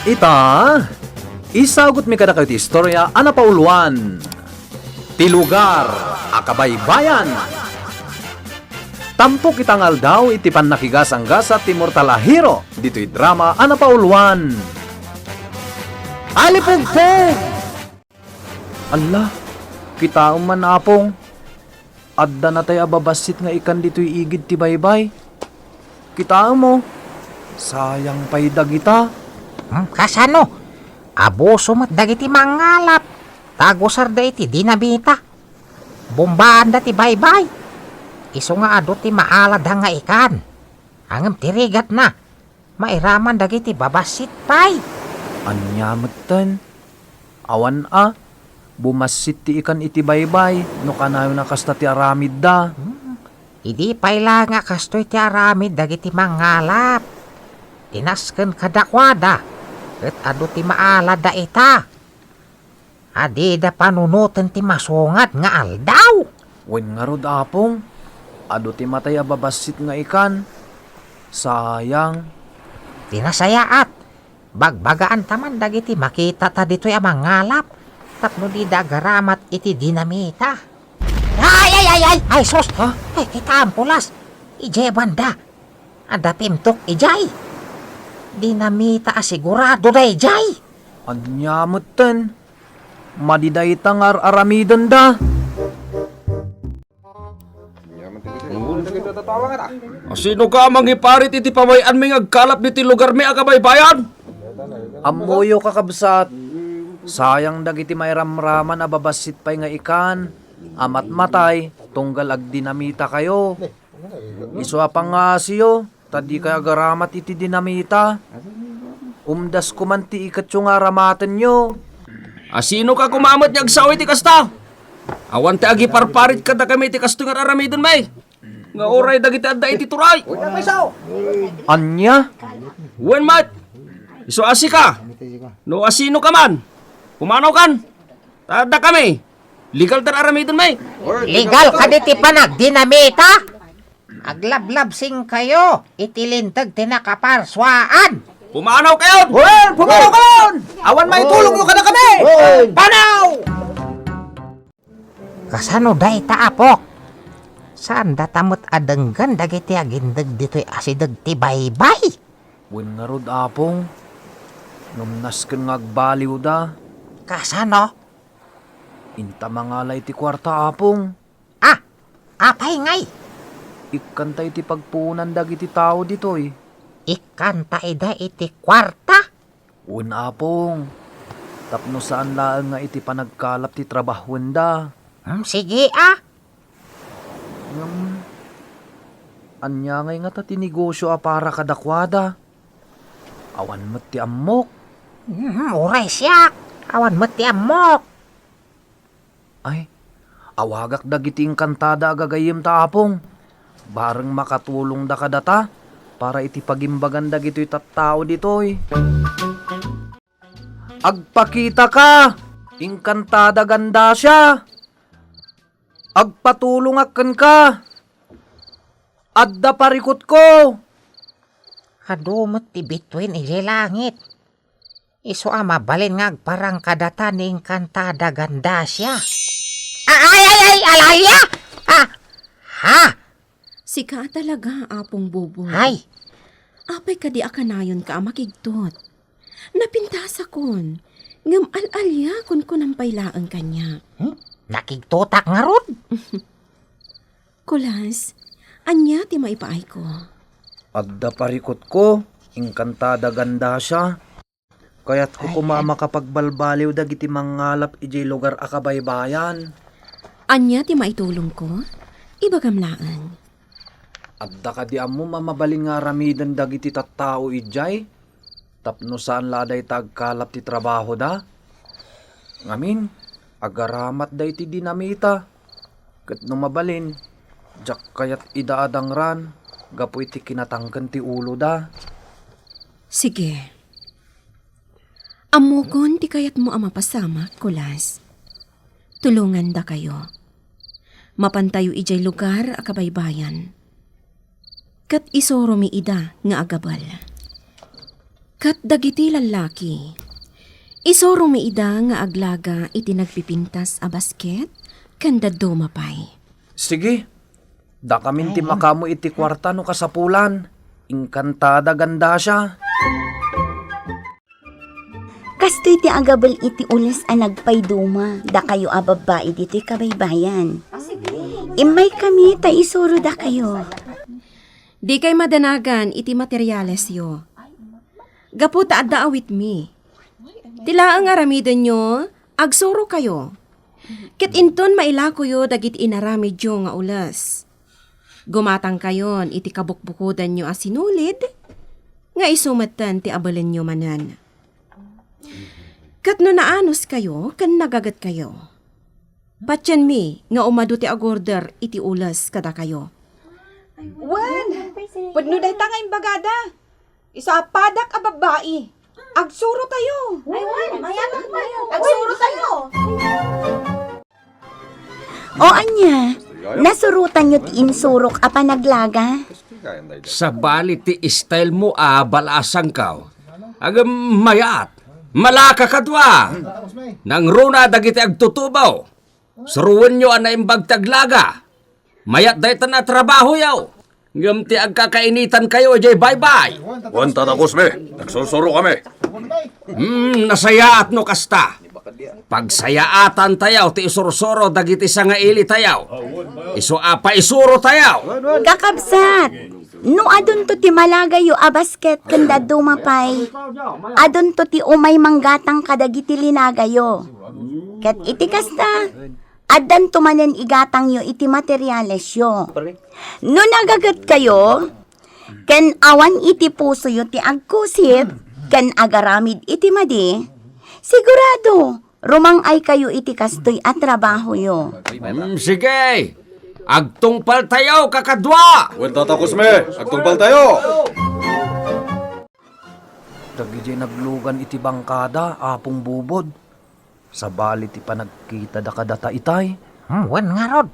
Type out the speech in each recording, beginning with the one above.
Ita, isagot mi kada kayo ti istorya ana pauluan. Ti lugar, akabaybayan. Tampok itangal daw iti pannakigasang-gasa ti mortalahiro. Dito'y drama ana pauluan. Alipugpog! Allah, kita man apong. Adda na tayo ababasit nga ikan dito'y igid ti baybay. Kita mo, sayang pa'y dagita. Kasano? Abuso mat dagiti mangalap. Tagosar da iti dinamita. Bombaan da ti baybay. Iso nga ado ti maalad nga ikan. Angem tirigat na. Mairaman dagiti babasit pay. Anyamutan. Awan bumasit ti ikan iti baybay. No kanayo na kasta ti aramid da. Idi pay lang nga kastoy ti aramid dagiti mangalap. Tinasken kadakwada. Et ado ti maalad da ita. Adi da panunutan ti masungat nga aldaw. Wen nga rod apong. Ado ti matay ababasit nga ikan. Sayang. Tinasayaat. Bagbagaan taman dagiti makita ta dito'y mangalap. Tapno di dagaramat iti dinamita. Ay, sos! Ha? Ay, kita ampulas. Ijay banda. Ada pimtok ijay. Dinamita asigurado da ijay. Anyamutan. Madidaytang aramidon da. Sino ka mangiparit iti pamayan may agkalap niti lugar may akabaybayan? Amoyo kakabsat. Sayang dagiti may ramraman ababasit pa'y nga ikan. Amat matay, tunggal ag dinamita kayo. Iso apang nga siyo, tadi kaya garamat iti dinamita. Umdas ko man ti ikat yung aramatan nyo. Sino ka kumamat niya agsawa iti kasta? Awan ti agi parparit ka da kami iti kasto nga aramidon may. Nga oray dagiti adda iti turay. Anya? Wen mat? Iso asi ka? No asino ka man? Pumanaw kan? Tada kami. Legal tar aramidon may. Legal kaditi panag dinamita. Aglablab sing kayo. Itilintag tinakaparswaan. Pumanaw kayo! Well, pumanaw ka nun! Awan may tulong nyo ka na kami! Panaw! Kasano day taapok? Saan datamot adenggan dagiti agindag dito'y asidag ti baybay? Wen nga rod apong. Numnas ken nga agbaliw da. Kasano? Inta mangalay ti kwarta apong. Apay ngay. Ikantay ti pagpunan dagiti tao ditoy. Ikanta ida iti kwarta. Wen apong. Tapno saan laan nga iti panagkalap ti trabahon da. Sige Anya ngay nga ta tinegosyo para kadakwada. Awan mo't ti ammok. Uray siya. Awan mo ti amok. Ay, awagak dagiti kantada agagayim ta apong. Bareng makatulong da kadata para iti pagimbagan dagito'y tattao dito'y. Agpakita ka! Ingkantada ganda siya! Agpatulong akan ka! Adda parikot ko! Kadumot ti bituin iti langit. Iso mabalin nga agparang kadata ni kantada ganda siya. Ay, alaya! Ha? Sika talaga, apong bubo. Ay, Apay ka di akanayon ka makigtot. Napintasa kon. Ngam al-alya kun nampaylaan kanya. nakigtutak nga rod. Kulas, anya ti maipaay ko. Adda parikot ko, ingkantada ganda siya. Kaya't ko kumama kapag balbaliw dagiti mangalap ijay lugar akabaybayan. Anya ti maitulong ko? Ibagamlaan. Adda ka di amo mamabaling nga ramidan dagiti tattao ijay. Tapno saan laday tagkalap ti trabaho da. Ngamin, agaramat da iti dinamita. Kat no mabalin, jak kayat idaadang ran, gapo iti kinatangkan ti ulo da. Sige. Amukon ti kayat mo amapasama, Kulas. Tulungan da kayo. Mapantayo ijay lugar a kabaybayan. Kat isoro mi ida nga agabal. Kat dagiti lalaki. Isuro mi ida nga aglaga iti nagpipintas a basket kanda dumapay. Sige, da kamin ti makamo iti kwarta no kasapulan. Inkantada ganda siya. Kastoy ti agabal iti ulas a nagpayduma, da kayo a babae diti kabaybayan. Imay kami ta isuro da kayo. Di kay madanagan iti materyales yo. Gapu ta adda awit mi. Tila ang aramiden nyo, agsuro kayo. Ket inton mailako yo dagit inaramid yo nga ulas. Gumatang kayon iti kabukbukudan nyo asinulid, nga isumatan ti abalen nyo manan. Kat no naanos kayo, kan nagagat kayo. Patyan mi, nga umado ti agorder iti ulas kada kayo. Wan, pudno day tangay bagada. Isapadak a babae. Agsuro tayo. Ay, wan, mayaman tayo. Agsuro tayo. O anya, nasurutan nyo ti insurok a panaglaga? Sa bali ti style mo balasang ka. Agam mayat. Malaka kadwa. Nang runa dagiti agtutubaw. Suruan nyo ana imbag taglaga. Mayat dayta na trabaho yaw. Ngam ti agkakainitan kayo jay bye-bye. Juan tatakos me, nagsursuro kami. Nasayaat no kasta. Pagsayaatan tayaw ti isursuro dagiti sa nga ili tayaw. Iso apa isuro tayaw. Kakabsat, no adon to ti malagayo a basket kanda dumapay. Adon to ti umay manggatang kadagiti linagayo. Ket iti kasta, addan tumanen igatang yo iti materyales yo. No nagagat kayo, ken awan iti puso yo ti agkusip, ken agaramid iti madi, sigurado, rumangay kayo iti kastoy at trabaho yo. Sige, agtungpal tayaw kakadwa. Juan tatakos me, agtungpal tayo. Dagiti naglugan iti bangkada, apong bubod. Sa bali ti panagkita da kadata itay. Wan nga rod,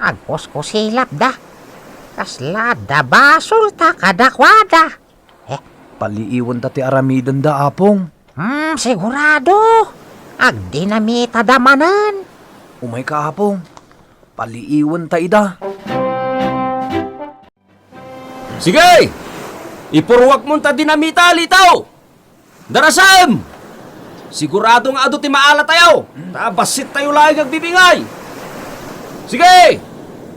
agpos ko silap da. Kasla da basol ta kadakwada. Paliiwan dati aramidan da apong. Sigurado. Agdinamita da manan. Umay ka apong. Paliiwan ta ida. Sige, ipurwak mo ta dinamita litaw. Darasam! Sigurado nga ado ti maala tayo. Tabasit tayo lang nagbibingay. Sige!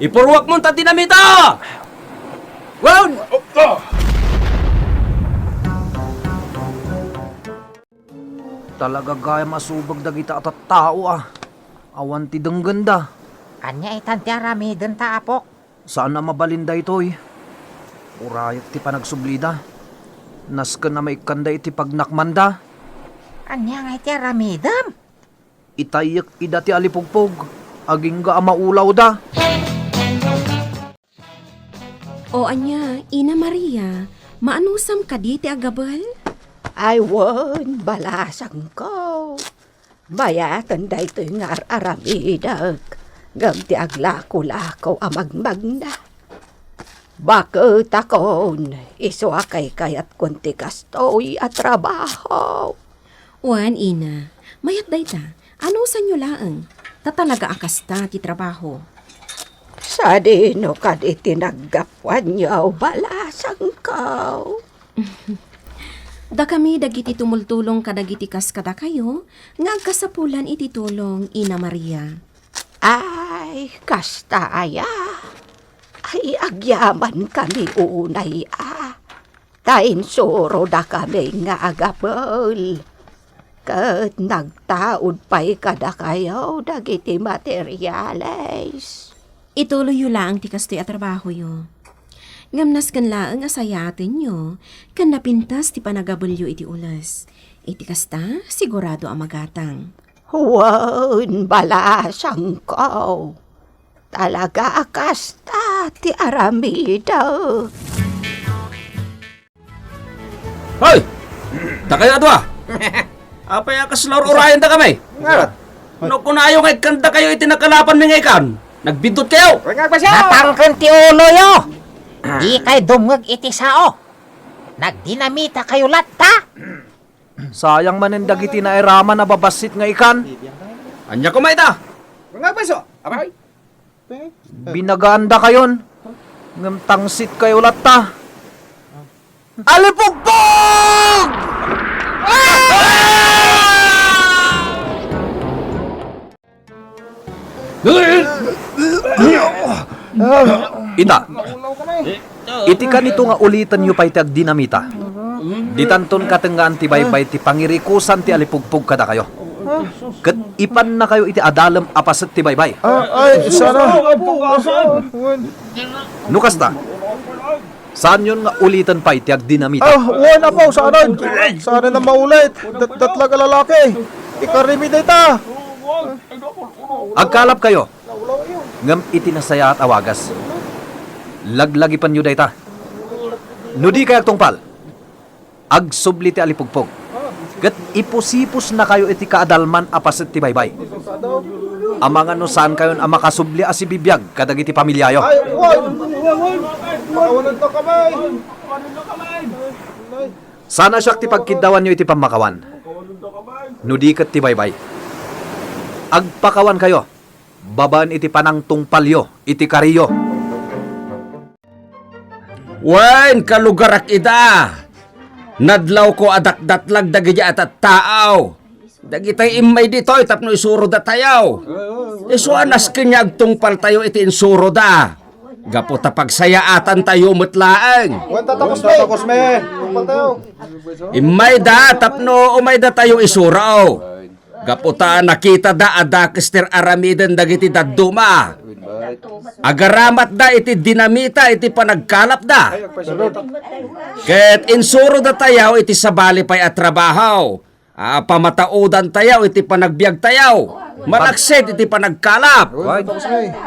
Ipurwak mo ta dinamita! Wow! Talaga gaya masubag dagita at tao Awan ti ganda. Kanya itan ti aramiden ta apok. Saan na mabalinda ito'y? Urayat ti panagsublida. Naska na may kanda iti pagnakmanda. Kanya nga iti aramidem. Itayak ida ti alipugpog. Aging ga maulaw da. O anya, Ina Maria, maanusam ka di ti agabal? Ay, wan, balasang ko. Bayatan day to'y ngar-aramidag. Ngam ti aglako-lako amagmagna. Bakit akon, isuakay kayat kunti kastoy at trabaho. Wan, Ina, mayat day ta, anusan nyo laang? Tatalaga akasta ti trabaho. Sa dino ka di tinaggapuan niyo, balasang ko. Da kami dagiti tumultulong kadagiti kas kada kayo, nga agkasapulan iti tulong, Ina Maria. Ay, kastaya. Ay, agyaman kami unay Tain suro da kami nga agapol. Kat nagtaod pa'y kada kayo dagiti materyales. Ituloy yu laang ti kastoy at trabaho yo. Ngamnas kan laang asayatin nyo, kan napintas ti panagabulyo iti ulas. Iti kasta, sigurado ang magatang. Huwag balasang ko. Talaga kasta ti aramida. Hoy! Takaya to Apay akaslor urayan da kami. No kunayo ngay kanta kayo itinakalapan mi ngay kan. Nagbindot kayo. Natangken ti ulo yo. Di kay dumag iti sao. Nagdinamita kayo latta. Sayang manen dagiti na eraman na babasit nga ikan. Anya kumay ta? Nga peso? Abay? Binaganda kayon. Ngam tangsit kayo latta. Alipugpog! Ita, iti ka nito nga ulitan nyo pa iti agdinamita. Di tanton katenggaan ti baybay ti pangirikusan ti alipugpog kada kayo. Kat ipan na kayo iti adalam apaset ti baybay. Ay, sana. Nukas ta, saan yun nga ulitan pa iti agdinamita? Wan apaw, sana. Sana na maulit. Datlag lalaki. Ikarimi data. Agkalap kayo. Ngam iti nasaya at awagas. Laglagi pan yu dayta. No di kaya tungpal. Agsubli ti alipugpog. Kat ipusipus na kayo iti kaadalman apaset ti baybay. Amangan no saan kayon ang makasubli as ibibiyag kadag iti pamilyayo. Ay, wan. Makawanan na kamay. Sana siyak ti pagkidawan nyo iti pamakawan. No di kat ti baybay. Agpakawan kayo. Babaan iti panang tungpalyo, iti kariyo. Wen, kalugarak ida. Nadlaw ko adak-datlag dagiti at taaw. Dagitay imay ditoy tapno isuro da tayaw. Isuanas kanyag tungpal tayo iti insuro da. Gapo ta pagsayaatan tayo mutlaang. Wan tatakos me. Tungpal tayo. Imay da tapno umay da tayo isuraw. Gapo ta nakita da adakester aramiden dagiti dadduma. Agaramat da iti dinamita iti panagkalap da. Ket insuro da tayaw iti sabali pay at trabaho. Pamataudan tayaw iti panagbiag tayaw. Malaksid iti panagkalap.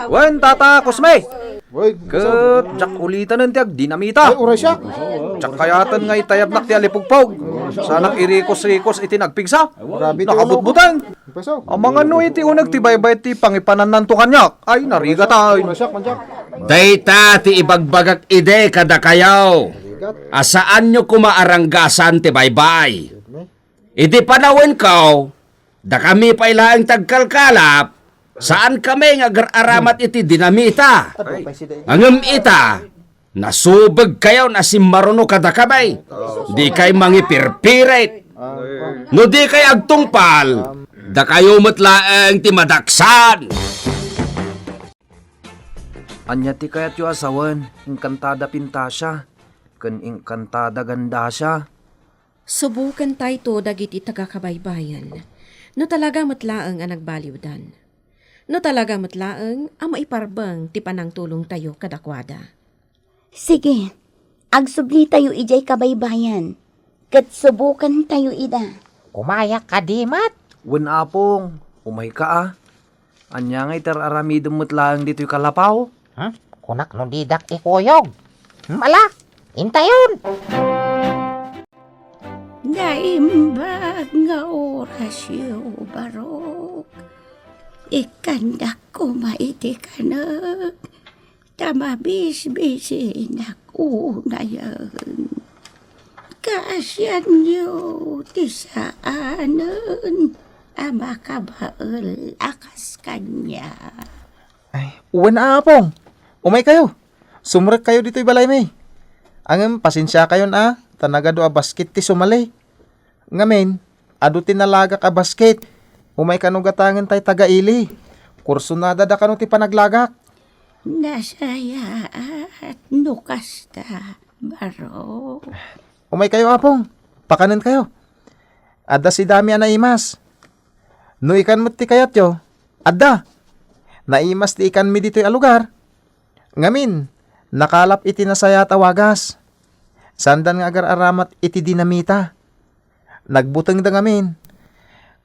Wen, tata, kusme! Uy, Kat, jak ulitan ng tiag, dinamita. ay, uray siya. Tsak kayatan nga itayab nak ti alipugpog. Sanak irikos-rikos iti nagpigsa. Grabe ti Nakabutbutan. Peso. Ang mga no iti unag ti baybay ti pangipanan ng kanyak. Ay, narigat ay. Uray siya, manjak. Dayta ti ibagbagak ide kada kayaw. Asaan nyo kumaaranggasan ti baybay? Iti panawin kaw, da kami pa ilaang tagkalkalap, saan kami nga aramat iti dinamita? Angem ita, nasubag kayo na si maruno kada kamay. Di kay mangipirpirit. No di kay agtungpal, da kayo matlaang ti madaksan. Anya ti kayat yu asawan, ingkantada pinta siya. Kan ingkantada ganda siya. Subukan tayo to dagiti tagakabaybayan. No talaga matlaang ang nagbaliwdan. No talaga matlaang ang maiparbang ti panang tulong tayo kadakwada. Sige, agsubli tayo ijay kabaybayan. Kat subukan tayo ida. Kumayak ka di mat. Wen apong, umay ka ah. Anya nga itararamidom mo't lang dito'y kalapaw. Kunak no didak ikoyog. Mala, intayon. Naimbag nga orasyo barok. Ikandak kumaiti ka na. Tamabis-bisin unayan. Kaasyan niyo ti saanan. Ama kabaal akas kanya. Ay, uwan na apong. Umay kayo. Sumurek kayo dito'y balay may. Angem, pasensya kayo na. Tanaga do a basket ti sumalay. Ngamen, adu tinalaga ka basket. Umay kanu gatangan tay taga-ili. Kurso na dada kanu ti panaglagak. Nasaya at nukasta baro. Umay kayo apong. Pakanan kayo. Adda si dami anaimas. No ikan mo ti kayat yo. Adda. Naimas ti ikan mi dito'y alugar. Ngamin, nakalap iti nasaya at awagas. Sandan nga agar aramat iti dinamita. Nagbuteng da ngamin.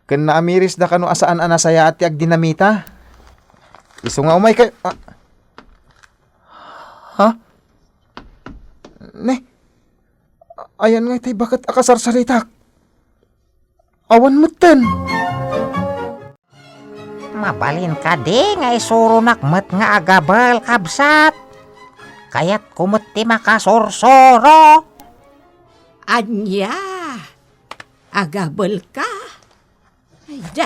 Ken naamiris da kanu asaan anasaya at ti ag dinamita. Iso nga umay kayo. Ha? Ne? Ayan nga tay bakit akasarsaritak. Awan mo ten. Mabalin ka di nga isuro nakmet nga agabal kabsat. Kayat kumot ti makasorsoro. Anya, agabel ka.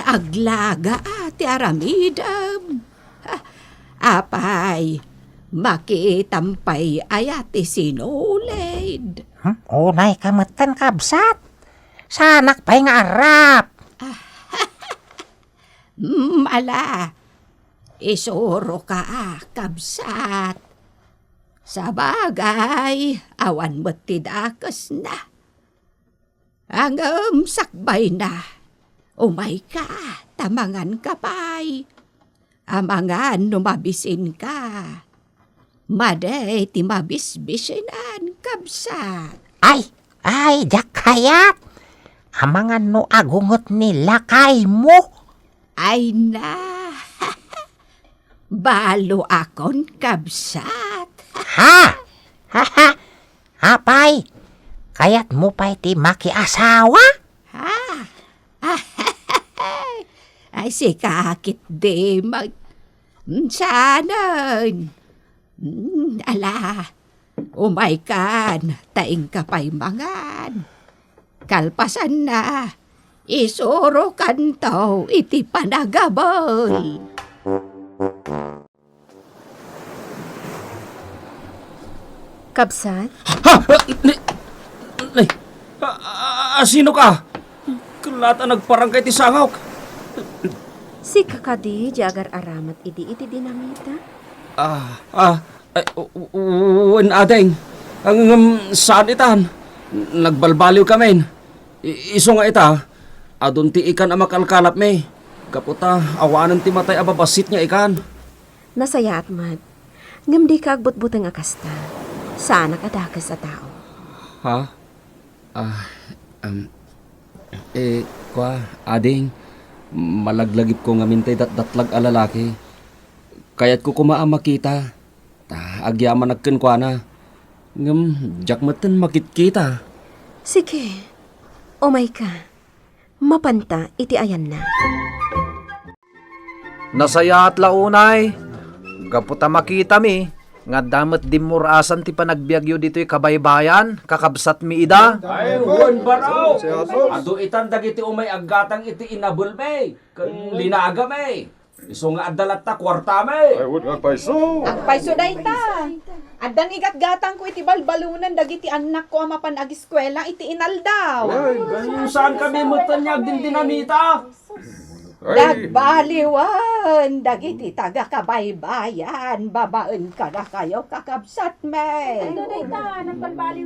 Aglaga ti aramidam. Apay, makitampay ayati sinulid. Unay kamatan kabsat. Sanak pa'y nga arap. Mala, isuro ka kabsat. Sa bagay, awan mo't tidakas na. Ang sakbay na. Umay ka, tamangan ka pa'y. Amangan numabisin ka. Maday ti mabisbisinan kabsat. Ay, jak kayat. Amangan no agungot nila kay mo. Ay na, balo akon kabsat. Ha? Apay, kayat mo pa'y ti makiasawa? Ay si kakit di sanan. Ala, umay kan, taing kapay mangan. Kalpasan na, isuro kantaw iti panagabol. Kabsat, Sino ka? Kalata nagparangkay ti sangawk. si kakadi jagar aramat iti dinamita. Wen adeng. Ang saan itan? Nagbalbaliw kami. Iso nga ita, adun ti ikan ang makalkalap me. Kaputa, awanan ti matay ababasit niya ikan. Nasaya at mad. Ngam di ka agbutbutang akasta. Sana kadakas sa tao. Ha? Ading, malaglagip ko nga mintay datlag alalaki. Kaya't ko kumaang makita. Agyaman nagken kwa na. Ngam, jak matan makit-kita. Sige, umay ka. Mapanta iti ayan na. Nasaya at launay. Gaputa makita mi. Nga damat dimurasan ti panagbiagyo dito'y kabaybayan. Kakabsat mi ida. Ay, huwan baraw! Ado itan dagiti umay aggatang iti inabul me. Kan linaga me. Iso nga adalat ta kwarta me. Ang paiso day ta. Adan igat-gatang ko iti balbalunan dagiti anak ko amapan ag-eskwela iti inaldaw. Ganun saan kami mutanyag din dinamita? Dagbaliwan, dagiti taga kabaybayan, babaen ka na kayo kakabsat me.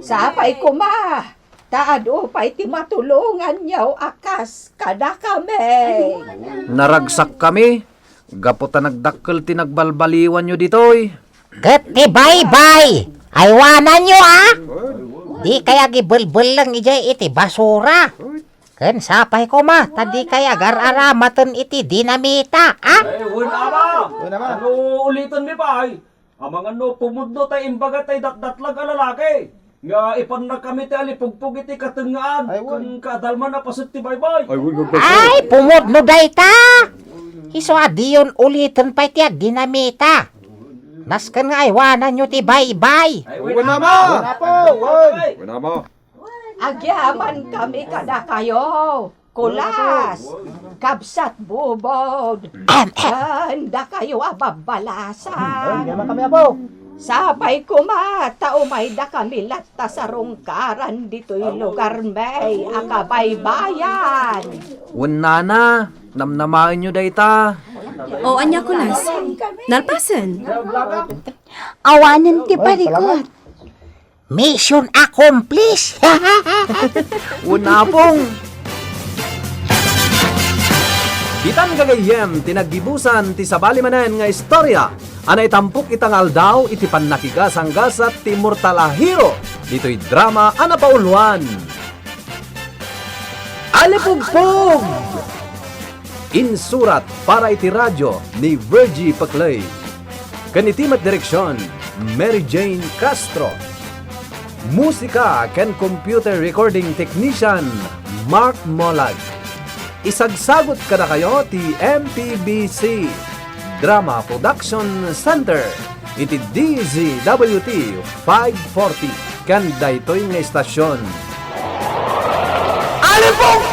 Sapay kuma, taado pa'y ti matulungan niyo akas kada kami. Naragsak kami. Gaputa nagdakkel ti nagbalbaliwan nyo ditoy. Ket ti bye-bye. Aywanan nyo Di kaya gibulbul lang ijay iti basura. Ken sapay ko tadi kaya gar-aramatan iti dinamita, Huwan ama! Ano ulitan mi pa ay? Amang ano pumudno tay imbaga tay datdatlag alalaki. Nga ipan na kami ti alipugpug iti katengaan. Kun kadalman na pasut ti baybay. Ay, pumudno dayta. Iso adiyon ulitan pa iti dinamita. Nasken nga aywanan nyo ti bye-bye. Huwan ama! Agyaman kami kada kayo. Kulas, kabsat bubod. Handa kayo ababalasan. Sabay kumata umay da kami latta sa rungkaran dito'y lugar may akabaybayan. Unana, namnamain nyo dayta. O anya kulas. Nalpasan. Awanan ti parikot. Mission accomplished. Unapong! Itan gagayem, tinagdibusan ti sabali manen nga istorya. Anay tampok itangal daw iti pannakigasanggasat ti Mortalahiro. Dito'y drama anapauluan. Alipugpog! Insurat para iti radyo ni Virgie Paclay. Kanitimat direksyon, Mary Jane Castro. Musika ken computer recording technician, Mark Molag. Isagsagot kada kayo ti MPBC Drama Production Center iti DZWT 540 kan daytoy nga istasyon. cellphone!